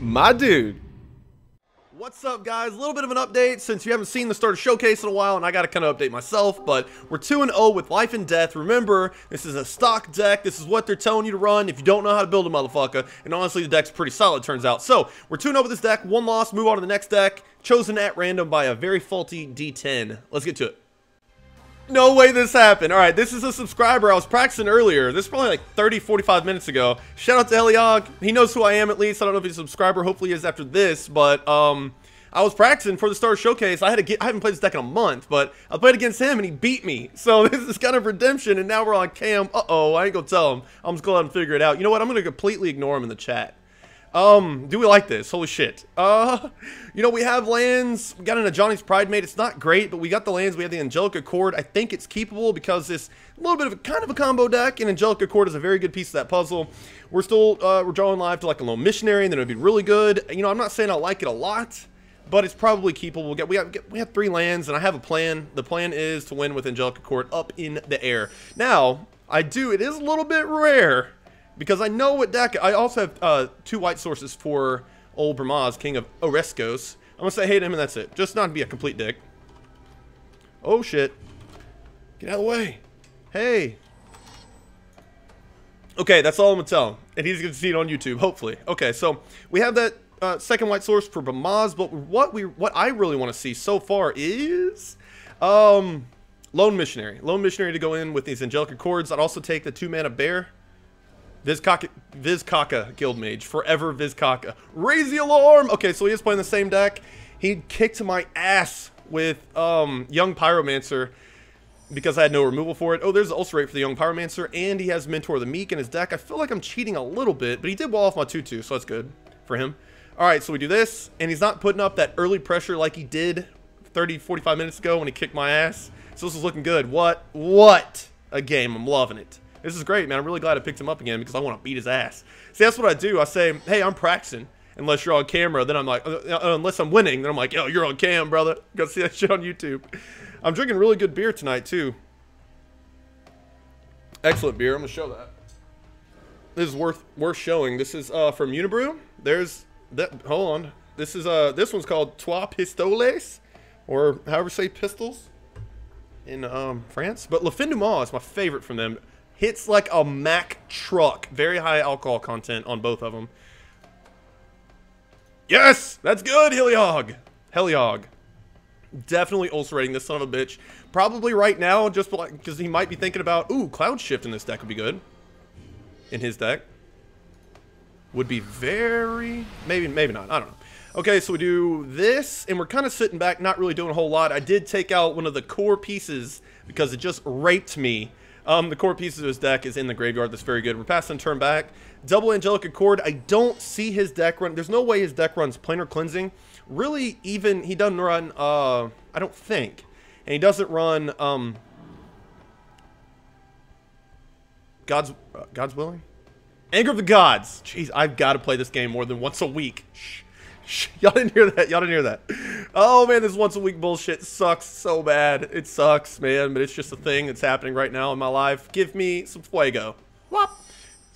My dude. What's up, guys? A little bit of an update since you haven't seen the start of Showcase in a while, and I gotta kind of update myself, but we're 2-0 with Life and Death. Remember, this is a stock deck. This is what they're telling you to run if you don't know how to build a motherfucker, and honestly, the deck's pretty solid, turns out. So, we're 2-0 with this deck, 1 loss, move on to the next deck, chosen at random by a very faulty D10. Let's get to it. No way this happened. All right, this is a subscriber. I was practicing earlier. This is probably like 30, 45 minutes ago. Shout out to oHEADKASEo. He knows who I am at least. I don't know if he's a subscriber. Hopefully he is after this. But I was practicing for the start of Showcase. I haven't played this deck in a month, but I played against him and he beat me. So this is kind of redemption. And now we're on cam. Uh-oh, I ain't gonna tell him. I'm just gonna let him figure it out. You know what? I'm gonna completely ignore him in the chat. Do we like this? Holy shit. You know, we have lands. We got an Johnny's Pride Mate. It's not great, but we got the lands. We have the Angelic Accord. I think it's keepable because it's a little bit of kind of a combo deck, and Angelic Accord is a very good piece of that puzzle. We're still, we're drawing live to like a Lone Missionary, and then it would be really good. You know, I'm not saying I like it a lot, but it's probably keepable. We have 3 lands, and I have a plan. The plan is to win with Angelic Accord up in the air. Now, it is a little bit rare, because I know what deck. I also have 2 white sources for old Bramaz, King of oHEADKASEo. I'm gonna say hey to him and that's it. Just not to be a complete dick. Oh shit. Get out of the way. Hey. Okay, that's all I'm gonna tell him. And he's gonna see it on YouTube, hopefully. Okay, so we have that second white source for Bramaz, but what I really want to see so far is Lone Missionary. Lone Missionary to go in with these Angelic Accords. I'd also take the 2-mana bear. Vizcaca Guildmage. Forever Vizcaca. Raise the alarm! Okay, so he is playing the same deck. He kicked my ass with Young Pyromancer because I had no removal for it. Oh, there's the Ulcerate for the Young Pyromancer, and he has Mentor the Meek in his deck. I feel like I'm cheating a little bit, but he did wall off my 2-2, so that's good for him. Alright, so we do this, and he's not putting up that early pressure like he did 30, 45 minutes ago when he kicked my ass. So this is looking good. What a game. I'm loving it. This is great, man. I'm really glad I picked him up again because I want to beat his ass. See, that's what I do. I say, hey, I'm practicing. Unless you're on camera, then I'm like, unless I'm winning, then I'm like, yo, you're on cam, brother. Go see that shit on YouTube. I'm drinking really good beer tonight, too. Excellent beer. I'm going to show that. This is worth showing. This is from Unibrew. There's that. Hold on. This is this one's called Trois Pistoles, or however you say pistols in France. But Le Fin du Mal is my favorite from them. Hits like a Mack truck. Very high alcohol content on both of them. Yes! That's good, oHEADKASeo. Definitely ulcerating this son of a bitch. Probably right now, just because he might be thinking about, ooh, Cloud Shift in this deck would be good. In his deck. Would be very... Maybe not. I don't know. Okay, so we do this, and we're kind of sitting back, not really doing a whole lot. I did take out one of the core pieces because it just raped me. The core pieces of his deck is in the graveyard. That's very good. We're passing turn back. Double Angelic Accord. I don't see his deck run. There's no way his deck runs Planar Cleansing. Really, even he doesn't run. I don't think, and he doesn't run. God's Willing. Anger of the Gods. Jeez, I've got to play this game more than once a week. Shh. Y'all didn't hear that. Y'all didn't hear that. Oh, man, this once-a-week bullshit sucks so bad. It sucks, man, but it's just a thing that's happening right now in my life. Give me some fuego. Whop.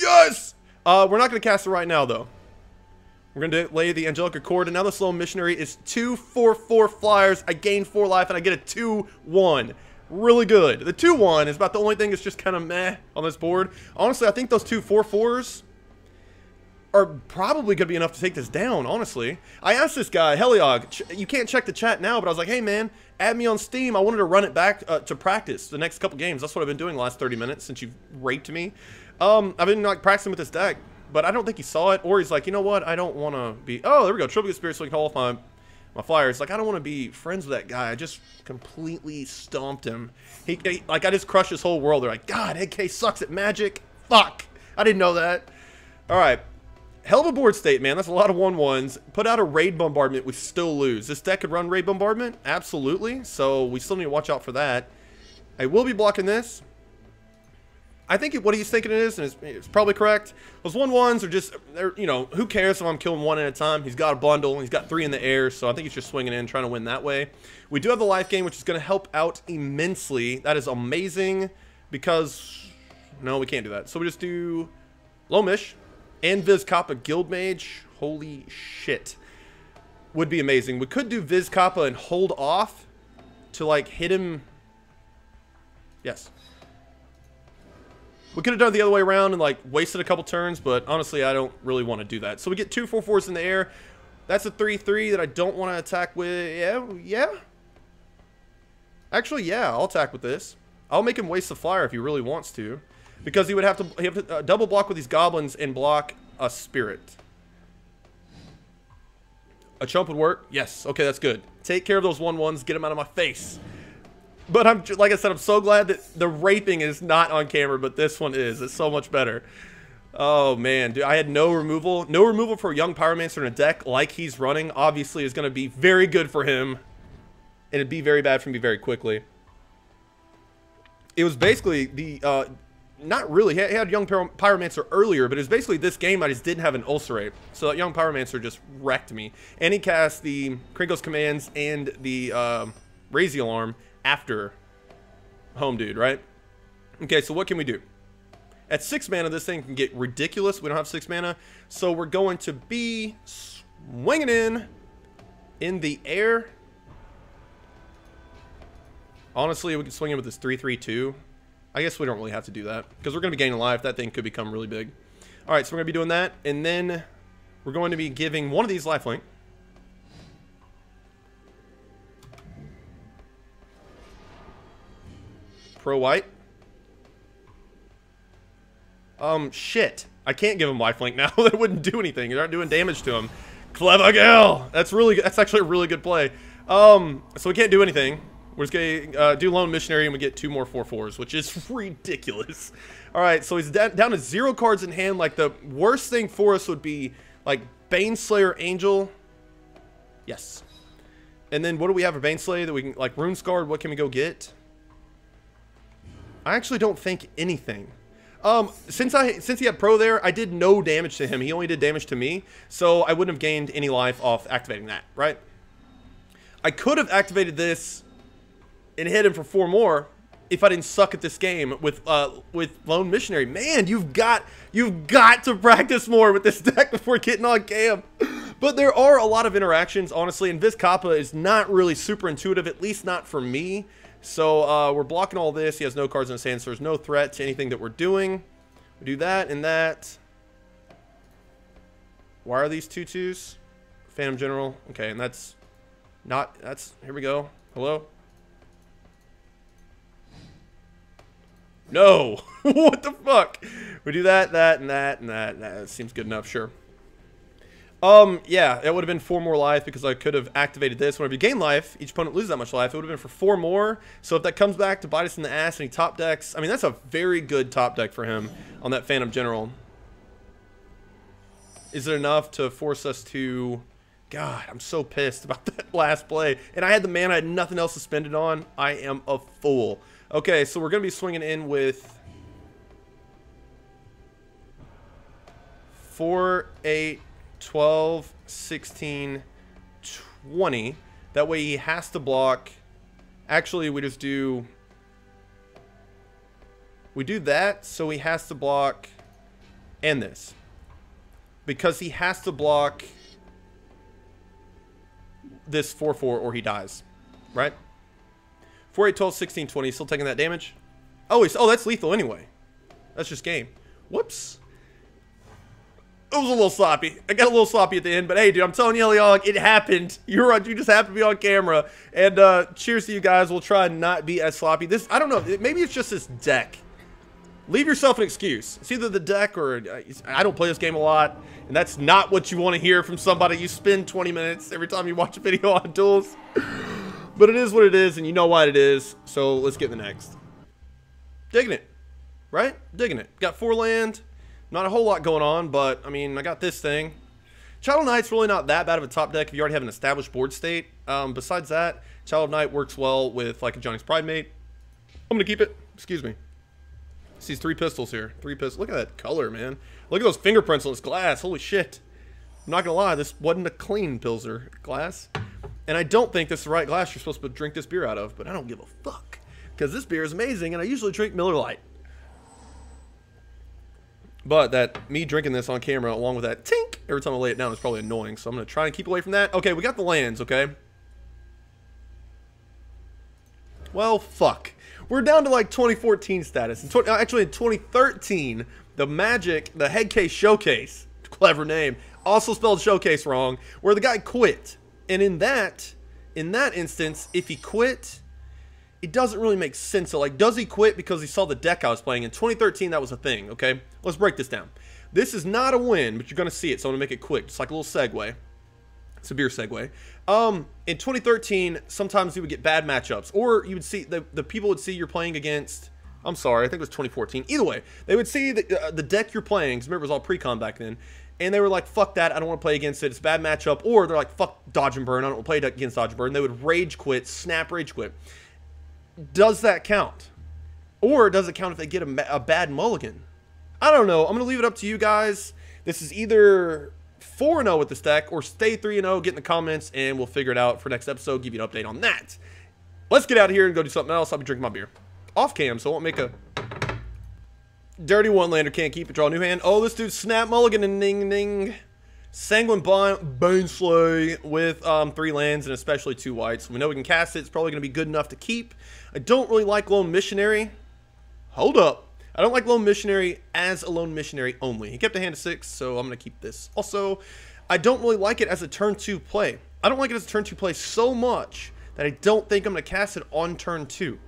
Yes! We're not going to cast it right now, though. We're going to lay the Angelic Accord, and now the Lone Missionary is 2/4/4 flyers. I gain 4 life, and I get a 2/1. Really good. The 2/1 is about the only thing that's just kind of meh on this board. Honestly, I think those 2 4/4s are probably going to be enough to take this down, honestly. I asked this guy, oHEADKASeo, you can't check the chat now, but I was like, hey, man, add me on Steam. I wanted to run it back to practice the next couple games. That's what I've been doing the last 30 minutes since you've raped me. I've been, like, practicing with this deck, but I don't think he saw it, or he's like, you know what, I don't want to be... Oh, there we go, Tribute Spirit so we can haul off my flyers. Like, I don't want to be friends with that guy. I just completely stomped him. Like, I just crushed his whole world. They're like, God, AK sucks at Magic. Fuck. I didn't know that. All right. Hell of a board state, man. That's a lot of 1/1s. Put out a Raid Bombardment, we still lose. This deck could run Raid Bombardment? Absolutely. So we still need to watch out for that. I will be blocking this. I think what he's thinking it is, and it's probably correct. Those 1/1s are just, you know, who cares if I'm killing 1 at a time? He's got a bundle. He's got 3 in the air, so I think he's just swinging in, trying to win that way. We do have the life gain, which is going to help out immensely. That is amazing because... No, we can't do that. So we just do Lomish. And Viz Kappa Guild Mage. Holy shit. Would be amazing. We could do Viz Kappa and hold off to like hit him. Yes. We could have done it the other way around and like wasted a couple turns, but honestly I don't really want to do that. So we get 2 4/4s in the air. That's a 3/3 that I don't want to attack with. Yeah. Actually, yeah, I'll attack with this. I'll make him waste the flyer if he really wants to, because he would have to double block with these goblins and block a spirit. A chump would work. Yes. Okay, that's good. Take care of those 1/1s. Get them out of my face. But like I said, I'm so glad that the raping is not on camera, but this one is. It's so much better. Oh man, dude, I had no removal. No removal for a young pyromancer in a deck like he's running. Obviously, is going to be very good for him, and it'd be very bad for me very quickly. It was basically the not really. He had young pyromancer earlier, but it was basically this game I just didn't have an ulcerate, so that young pyromancer just wrecked me. And he cast the Krinkos commands and the Raise the Alarm after home dude, right? Okay, so what can we do? At 6 mana, this thing can get ridiculous. We don't have 6 mana, so we're going to be swinging in the air. Honestly, we can swing in with this 3/3/2. I guess we don't really have to do that, because we're going to be gaining life. That thing could become really big. Alright, so we're going to be doing that, and then we're going to be giving one of these lifelink. Pro white. Shit. I can't give him lifelink now. That wouldn't do anything. You're not doing damage to him. Clever girl. That's really good. That's actually a really good play. So we can't do anything. We're just gonna do Lone Missionary, and we get 2 more 4/4s, which is ridiculous. Alright, so he's down to 0 cards in hand. Like, the worst thing for us would be, like, Baneslayer Angel. Yes. And then what do we have for Baneslayer that we can, like, Rune Scarred, what can we go get? I actually don't think anything. Since he had pro there, I did no damage to him. He only did damage to me, so I wouldn't have gained any life off activating that, right? I could have activated this and hit him for 4 more if I didn't suck at this game with Lone Missionary. Man, you've got to practice more with this deck before getting on cam. But there are a lot of interactions, honestly, and Viz Kappa is not really super intuitive, at least not for me. So we're blocking all this. He has no cards in his hand, so there's no threat to anything that we're doing. We do that and that. Why are these 2/2s? Phantom General. Okay, and that's not... Here we go. Hello? No! What the fuck? We do that, that, and that, and that. That seems good enough, sure. Yeah, it would have been 4 more life because I could have activated this. Whenever you gain life, each opponent loses that much life. It would have been for 4 more. So if that comes back to bite us in the ass and he top decks, I mean, that's a very good top deck for him on that Phantom General. Is it enough to force us to... God, I'm so pissed about that last play. And I had the mana, I had nothing else to spend it on. I am a fool. Okay, so we're going to be swinging in with 4, 8, 12, 16, 20. That way he has to block. Actually, we just do... We do that, so he has to block and this. Because he has to block this 4/4 or he dies. Right? 4, 8, 12, 16, 20. Still taking that damage? Oh, that's lethal anyway. That's just game. Whoops. It was a little sloppy. I got a little sloppy at the end, but hey, dude, I'm telling you, Eliog, it happened. You just happened to be on camera. And cheers to you guys. We'll try and not be as sloppy. This, I don't know. Maybe it's just this deck. Leave yourself an excuse. It's either the deck or I don't play this game a lot, and that's not what you want to hear from somebody. You spend 20 minutes every time you watch a video on duels. But it is what it is, and you know why it is. So let's get the next. Digging it. Right? Digging it. Got 4 land. Not a whole lot going on, but, I mean, I got this thing. Child of Night's really not that bad of a top deck if you already have an established board state. Besides that, Child of Night works well with, like, a Johnny's Pride mate. I'm going to keep it. Excuse me. See these 3 pistols here. 3 pistols. Look at that color, man. Look at those fingerprints on this glass. Holy shit. I'm not going to lie. This wasn't a clean Pilsner glass. And I don't think this is the right glass you're supposed to drink this beer out of, but I don't give a fuck. Because this beer is amazing, and I usually drink Miller Lite. But that me drinking this on camera along with that tink every time I lay it down is probably annoying. So I'm going to try and keep away from that. Okay, we got the lands, okay? Well, fuck. We're down to like 2014 status. Actually, in 2013, the Headcase Showcase, clever name, also spelled Showcase wrong, where the guy quit. And in that instance, if he quit, it doesn't really make sense. So, like, does he quit because he saw the deck I was playing? In 2013, that was a thing, okay? Let's break this down. This is not a win, but you're going to see it, so I'm going to make it quick. Just like a little segue. It's a beer segue. In 2013, sometimes you would get bad matchups. Or you would see, the people would see you're playing against, I'm sorry, I think it was 2014. Either way, they would see the deck you're playing, because remember, it was all pre-con back then. And they were like, fuck that, I don't want to play against it, it's a bad matchup. Or they're like, fuck Dodge and Burn, I don't want to play against Dodge and Burn. They would rage quit, snap rage quit. Does that count? Or does it count if they get a bad mulligan? I don't know. I'm going to leave it up to you guys. This is either 4-0 with this deck or stay 3-0. Get in the comments and we'll figure it out for next episode. Give you an update on that. Let's get out of here and go do something else. I'll be drinking my beer. Off cam, so I won't make a dirty one-lander. Can't keep it. Draw a new hand. Oh, this dude snap mulligan and ding. Sanguine Baneslay with 3 lands and especially 2 whites. We know we can cast it. It's probably going to be good enough to keep. I don't really like Lone Missionary. Hold up. I don't like Lone Missionary as a Lone Missionary only. He kept a hand of 6, so I'm going to keep this. Also, I don't really like it as a turn 2 play. I don't like it as a turn 2 play so much that I don't think I'm going to cast it on turn 2.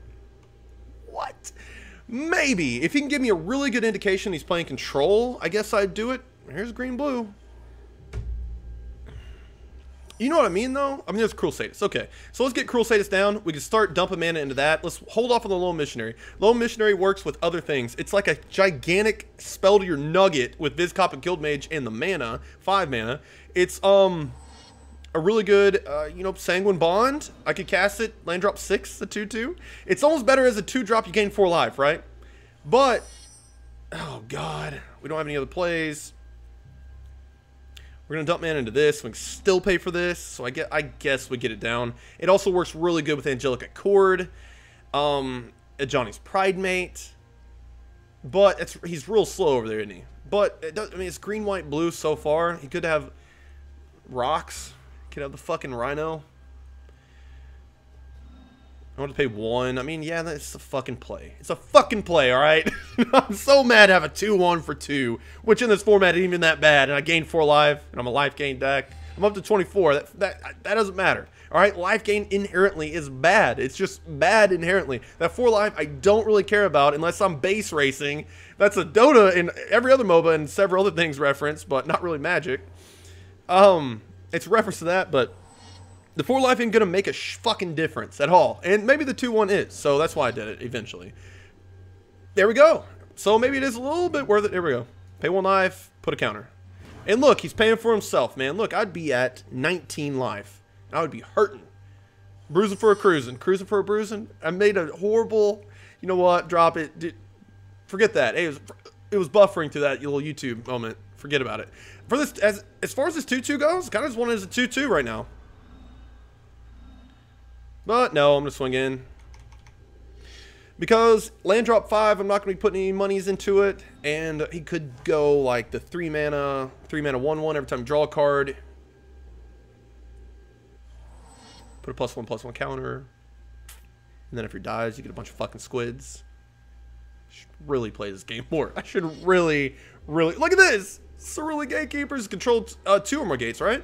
What? Maybe. If he can give me a really good indication he's playing control, I guess I'd do it. Here's green-blue. You know what I mean, though? I mean, there's Cruel Sadist. Okay, so let's get Cruel Sadist down. We can start dumping mana into that. Let's hold off on the Lone Missionary. Lone Missionary works with other things. It's like a gigantic spell to your nugget with Vizcop and Guildmage and the mana, 5 mana. It's a really good, you know, Sanguine Bond. I could cast it, land drop 6, a 2/2. It's almost better as a 2-drop. You gain 4 life, right? But, oh god, we don't have any other plays. We're going to dump mana into this. We can still pay for this. So I guess we get it down. It also works really good with Angelic Accord. Johnny's Pride Mate. But he's real slow over there, isn't he? But, I mean, it's green, white, blue so far. He could have rocks. He could have the fucking Rhino. I want to pay 1. I mean, yeah, that's a fucking play. It's a fucking play, alright? I'm so mad to have a 2-1 for 2, which in this format isn't even that bad, and I gained 4 life, and I'm a life gain deck. I'm up to 24. That doesn't matter. Alright, life gain inherently is bad. It's just bad inherently. That 4 life I don't really care about unless I'm base racing. That's a Dota and every other MOBA and several other things reference, but not really Magic. It's a reference to that, but the 4 life ain't gonna make a fucking difference at all. And maybe the 2-1 is, so that's why I did it eventually. There we go. So maybe it is a little bit worth it. Here we go. Pay 1 life, put a counter. And look, he's paying for himself, man. Look, I'd be at 19 life. I would be hurting. Bruising for a cruising. Cruising for a bruising. I made a horrible, you know what, drop it. Forget that. Hey, it was buffering through that little YouTube moment. Forget about it. For this, as far as this 2-2 goes, kind of just want it as a 2-2 right now. But no, I'm going to swing in. Because land drop 5, I'm not going to be putting any monies into it. And he could go like the 3 mana 1/1 every time you draw a card. Put a +1/+1 counter. And then if he dies, you get a bunch of fucking squids. I should really play this game more. I should really. Look at this! Cerulean Gatekeepers control 2 or more gates, right?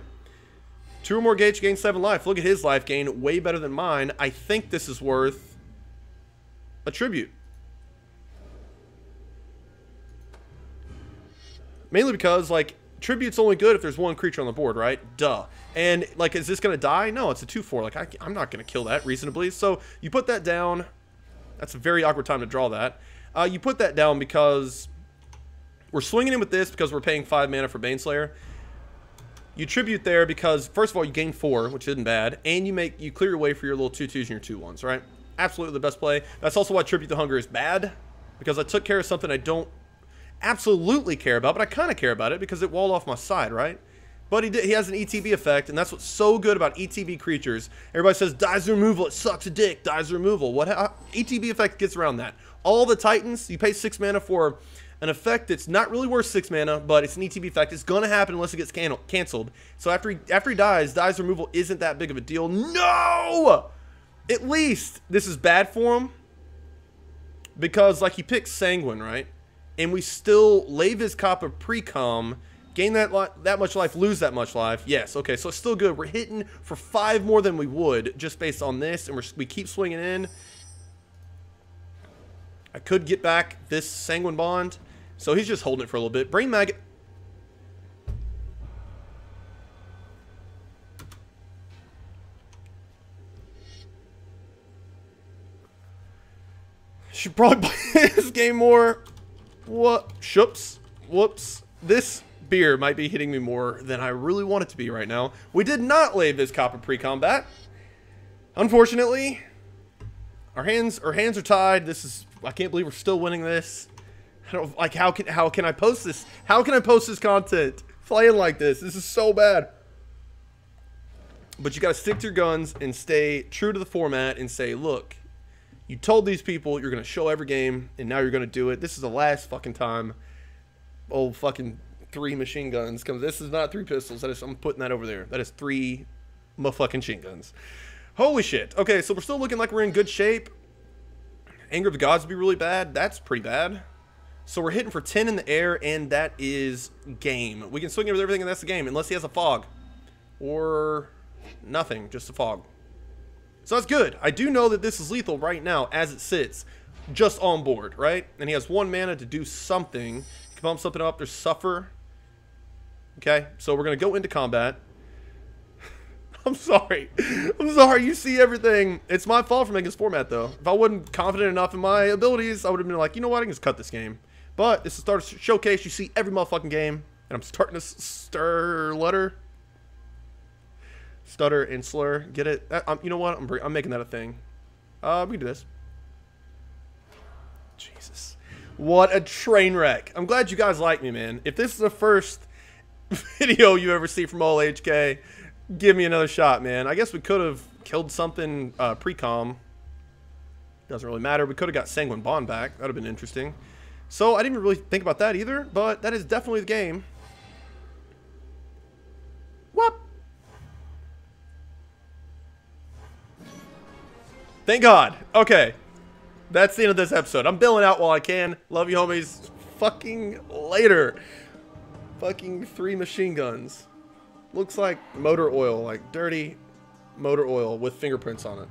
2 or more gates, you gain 7 life. Look at his life gain, way better than mine. I think this is worth a tribute. Mainly because, like, tribute's only good if there's 1 creature on the board, right? Duh. And, like, is this going to die? No, it's a 2/4. Like, I'm not going to kill that reasonably. So, you put that down. That's a very awkward time to draw that. You put that down because we're swinging in with this because we're paying 5 mana for Baneslayer. You tribute there because, first of all, you gain 4, which isn't bad, and you clear your way for your little 2/2s and your 2/1s, right? Absolutely the best play. That's also why Tribute the Hunger is bad, because I took care of something I don't absolutely care about, but I kind of care about it because it walled off my side, right? But he has an ETB effect, and that's what's so good about ETB creatures. Everybody says, dies removal, it sucks a dick, dies removal. What ETB effect gets around that? all the Titans, you pay 6 mana for an effect that's not really worth 6 mana, but it's an ETB effect. It's going to happen unless it gets canceled. So after he dies removal isn't that big of a deal. No! At least this is bad for him. Because, like, he picks Sanguine, right? And we still lave his Copper Precom, gain that much life, lose that much life. Yes, okay, so it's still good. We're hitting for 5 more than we would just based on this, and we keep swinging in. I could get back this Sanguine Bond, so he's just holding it for a little bit. Brain Maggot. Should probably play this game more. What? Shoops. Whoops. This beer might be hitting me more than I really want it to be right now. We did not lave this Copper pre-combat. Unfortunately, our hands are tied. This is, I can't believe we're still winning this. I don't like, how can I post this? How can I post this content playing like this? This is so bad. But you got to stick to your guns and stay true to the format and say, look, you told these people you're going to show every game, and now you're going to do it. This is the last fucking time old fucking 3 machine guns comes. This is not 3 pistols. I'm putting that over there. That is 3 motherfucking machine guns. Holy shit. Okay, so we're still looking like we're in good shape. Anger of the Gods would be really bad. That's pretty bad. So we're hitting for 10 in the air, and that is game. We can swing with everything, and that's the game, unless he has a fog. Or nothing, just a fog. So that's good. I do know that this is lethal right now as it sits, just on board, right? And he has 1 mana to do something. He can bump something up. There's Suffer. Okay, so we're going to go into combat. I'm sorry. I'm sorry. You see everything. It's my fault for making this format, though. If I wasn't confident enough in my abilities, I would have been like, you know what? I can just cut this game. But this is the start of Showcase. You see every motherfucking game. And I'm starting to stutter and slur. Get it? You know what? I'm making that a thing. We can do this. Jesus. What a train wreck. I'm glad you guys like me, man. If this is the first video you ever see from oHEADKASEo, give me another shot, man. I guess we could have killed something pre-com. Doesn't really matter. We could have got Sanguine Bond back. That would have been interesting. So I didn't really think about that either, but that is definitely the game. Whoop. Thank God. Okay. That's the end of this episode. I'm billing out while I can. Love you, homies. Fucking later. Fucking 3 machine guns. Looks like motor oil. Like dirty motor oil with fingerprints on it.